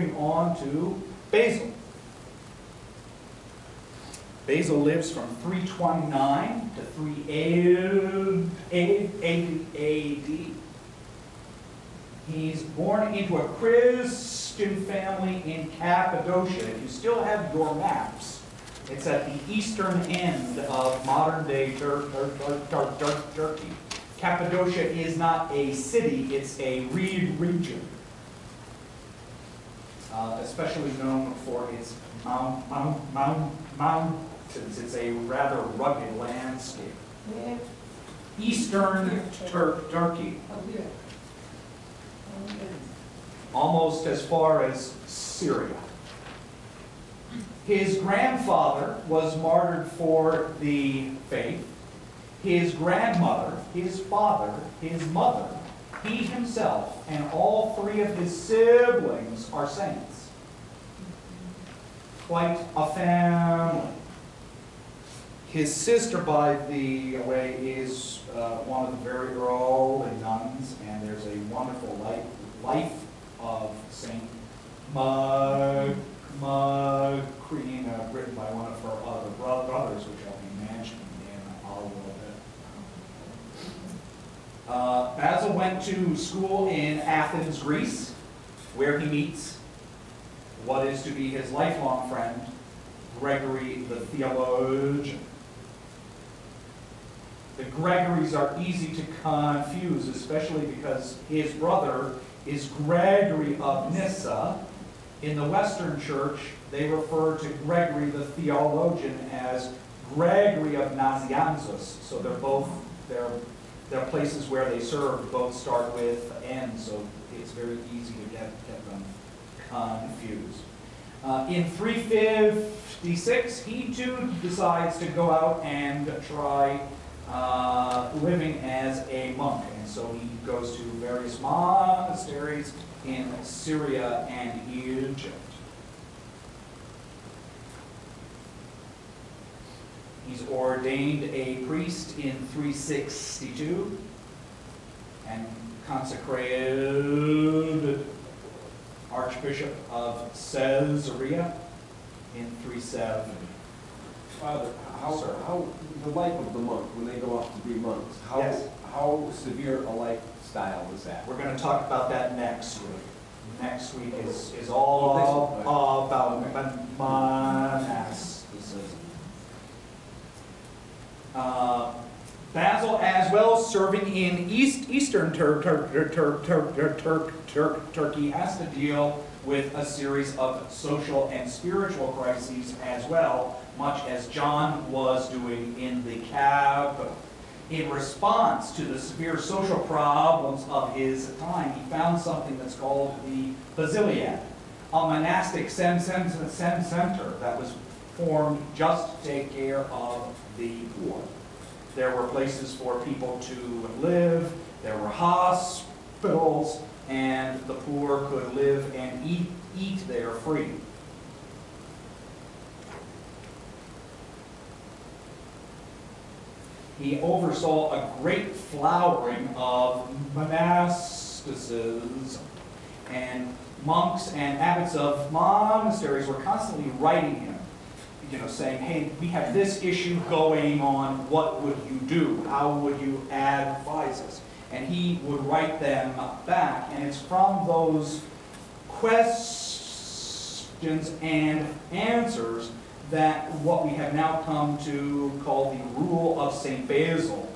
moving on to Basil. Basil lives from 329 to 380 AD. He's born into a Christian family in Cappadocia. If you still have your maps, it's at the eastern end of modern-day Turkey. Cappadocia is not a city, it's a region, especially known for its mountains. It's a rather rugged landscape. Yeah. Eastern Turkey, almost as far as Syria. His grandfather was martyred for the faith. His grandmother, his father, his mother, he himself, and all three of his siblings are saints. Quite a family. His sister, by the way, is one of the very early nuns, and there's a wonderful life of Saint Macrina, written by one of her other brothers, which I'll be mentioning in a little bit. Basil went to school in Athens, Greece, where he meets what is to be his lifelong friend, Gregory the theologian. The Gregorys are easy to confuse, especially because his brother is Gregory of Nyssa. In the Western Church, they refer to Gregory the theologian as Gregory of Nazianzus. So they're both, they're places where they served, both start with N, so it's very easy to get them confused. In 356, he too decides to go out and try living as a monk, and so he goes to various monasteries in Syria and Egypt. He's ordained a priest in 362 and consecrated Archbishop of Caesarea in 370. Father, how the life of the monk when they go off to be monks? How severe a lifestyle is that? We're going to talk about that next week. Next week is all about monasticism. Basil, as well, serving in Eastern Turkey, has to deal with a series of social and spiritual crises as well, much as John was doing in the capital. In response to the severe social problems of his time, he found something that's called the Basiliad, a monastic center that was formed just to take care of the poor. There were places for people to live, there were hospitals, and the poor could live and eat there free. He oversaw a great flowering of monasticism, and monks and abbots of monasteries were constantly writing him, saying, hey, we have this issue going on, what would you do? How would you advise us? And he would write them back, and it's from those questions and answers that what we have now come to call the Rule of St. Basil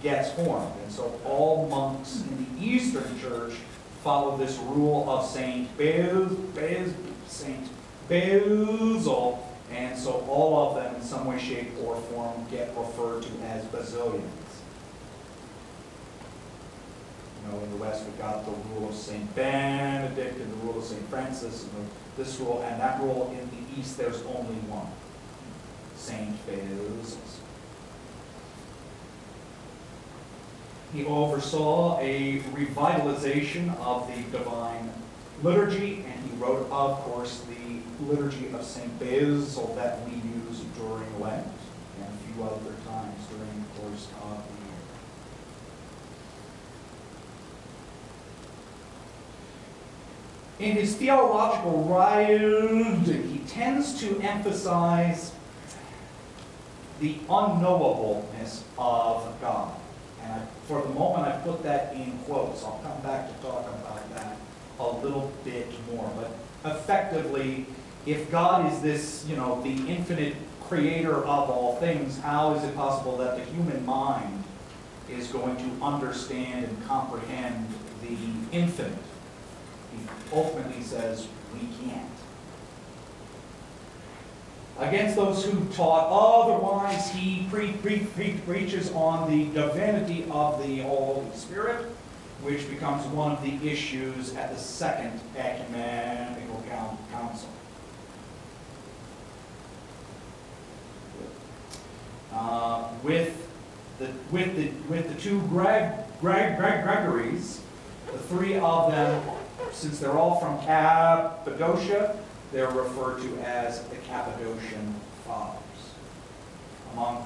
gets formed. And so all monks in the Eastern Church follow this Rule of St. Basil, and so all of them in some way, shape, or form get referred to as Basilians. In the West we've got the Rule of St. Benedict and the Rule of St. Francis, and this rule, and that rule. In the East there's only one, St. Basil. He oversaw a revitalization of the Divine Liturgy, and he wrote, of course, the Liturgy of St. Basil that we use during Lent and a few other times during the course of the year. In his theological writing, he tends to emphasize the unknowableness of God. And for the moment, I put that in quotes. I'll come back to talk about that a little bit more. But effectively, if God is this, the infinite creator of all things, how is it possible that the human mind is going to understand and comprehend the infinite? He ultimately says, we can't. Against those who taught otherwise, he preaches on the divinity of the Holy Spirit, which becomes one of the issues at the Second Ecumenical Council. With the two Gregories, the three of them, since they're all from Cappadocia, they're referred to as the Cappadocian Fathers. Among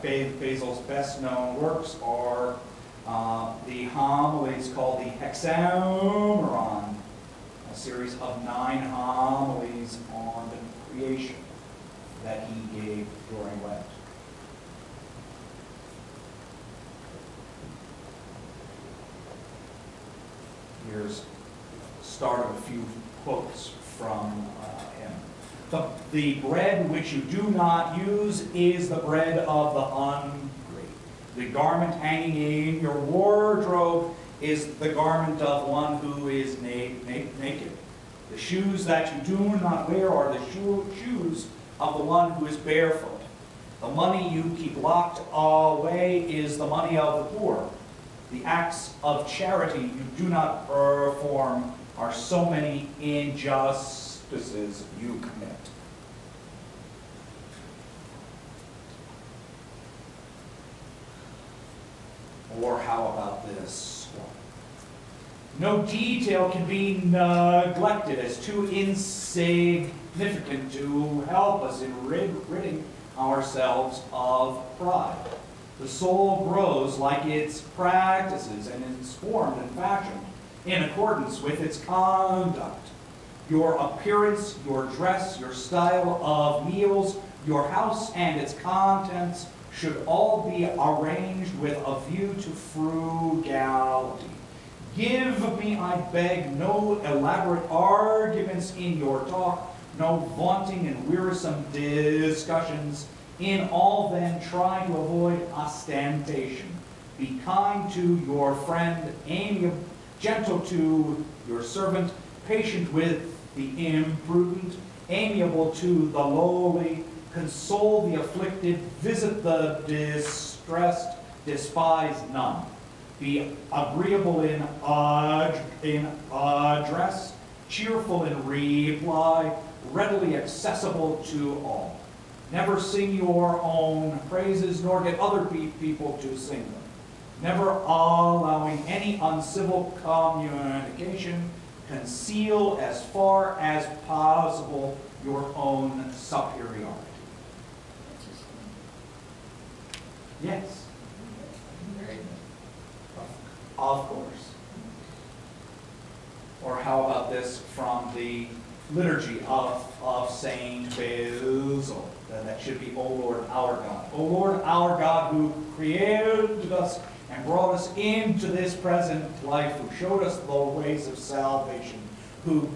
Basil's best-known works are the homilies called the Hexameron, a series of 9 homilies on the creation that he gave during Lent. Here's the start of a few quotes from him. The bread which you do not use is the bread of the hungry. The garment hanging in your wardrobe is the garment of one who is naked. The shoes that you do not wear are the shoes of the one who is barefoot. The money you keep locked away is the money of the poor. The acts of charity you do not perform are so many injustices you commit. Or how about this one? No detail can be neglected as too insignificant to help us in ridding ourselves of pride. The soul grows like its practices and is formed and fashioned in accordance with its conduct. Your appearance, your dress, your style of meals, your house and its contents should all be arranged with a view to frugality. Give me, I beg, no elaborate arguments in your talk, no vaunting and wearisome discussions. In all, then, try to avoid ostentation. Be kind to your friend, amiable, gentle to your servant, patient with the imprudent, amiable to the lowly, console the afflicted, visit the distressed, despise none. Be agreeable in address, cheerful in reply, readily accessible to all. Never sing your own praises, nor get other people to sing them. Never allowing any uncivil communication, conceal as far as possible your own superiority. Yes. Of course. Or how about this from the liturgy of Saint Basil? That should be, O Lord, our God. O Lord, our God, who created us and brought us into this present life, who showed us the ways of salvation, who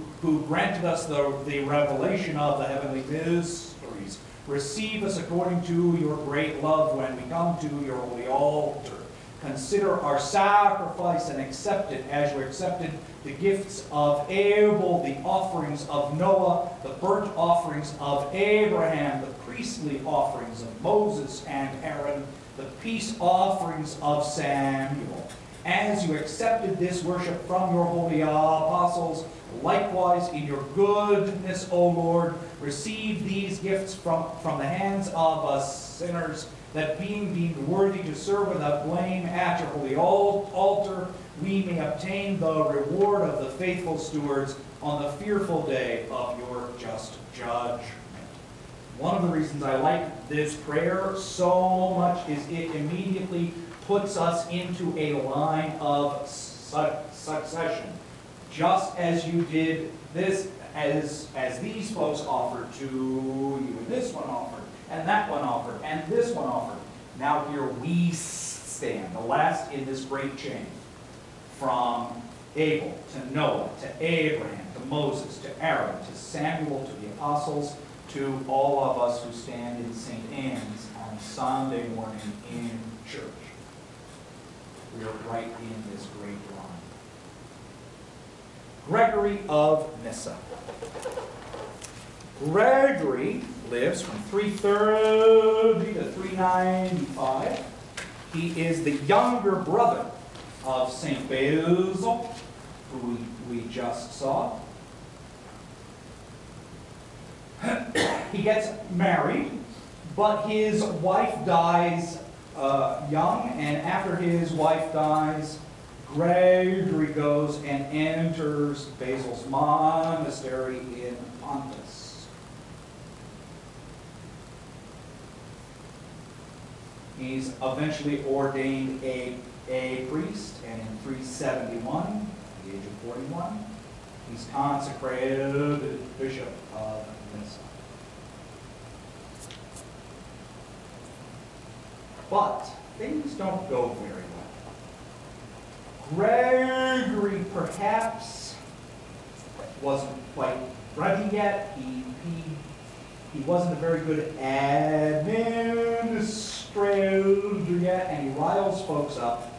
granted us the revelation of the heavenly mysteries. Receive us according to your great love when we come to your holy altar. Consider our sacrifice and accept it as you accepted the gifts of Abel, the offerings of Noah, the burnt offerings of Abraham, the priestly offerings of Moses and Aaron, the peace offerings of Samuel. As you accepted this worship from your holy apostles, likewise in your goodness, O Lord, receive these gifts from the hands of us sinners, that being deemed worthy to serve without blame at your holy altar, we may obtain the reward of the faithful stewards on the fearful day of your just judgment. One of the reasons I like this prayer so much is it immediately puts us into a line of succession. just as you did this, as these folks offered to you, and this one offered, and that one offered, and this one offered. Now here we stand, the last in this great chain, from Abel to Noah to Abraham to Moses to Aaron to Samuel to the apostles to all of us who stand in St. Anne's on Sunday morning in church. We are right in this great line. Gregory of Nyssa. Gregory lives from 330 to 395. He is the younger brother of St. Basil, who we just saw. He gets married, but his wife dies young, and after his wife dies, Gregory goes and enters Basil's monastery in Pontus. He's eventually ordained a priest, and in 371, at the age of 41, he's consecrated bishop of Nyssa. But things don't go very well. Gregory perhaps wasn't quite ready yet. He wasn't a very good administrator yet, and he riles folks up.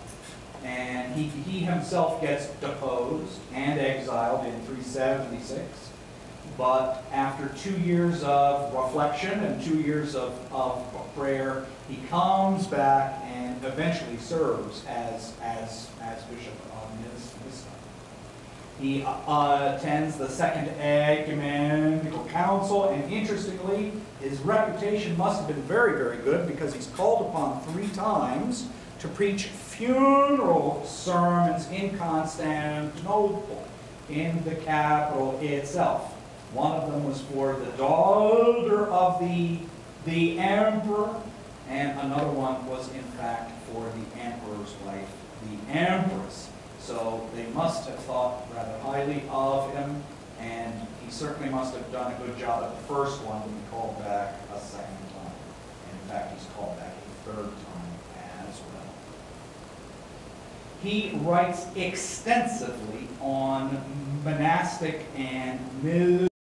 And he himself gets deposed and exiled in 376. But after 2 years of reflection and 2 years of prayer, he comes back and eventually serves as bishop of Nyssa. He attends the Second Ecumenical Council, and interestingly, his reputation must have been very, very good, because he's called upon 3 times to preach funeral sermons in Constantinople, in the capital itself. One of them was for the daughter of the emperor, and another one was in fact for the emperor's wife, the empress. So they must have thought rather highly of him, and he certainly must have done a good job at the first one to be called back a second time. And in fact, he's called back a 3rd time as well. He writes extensively on monastic and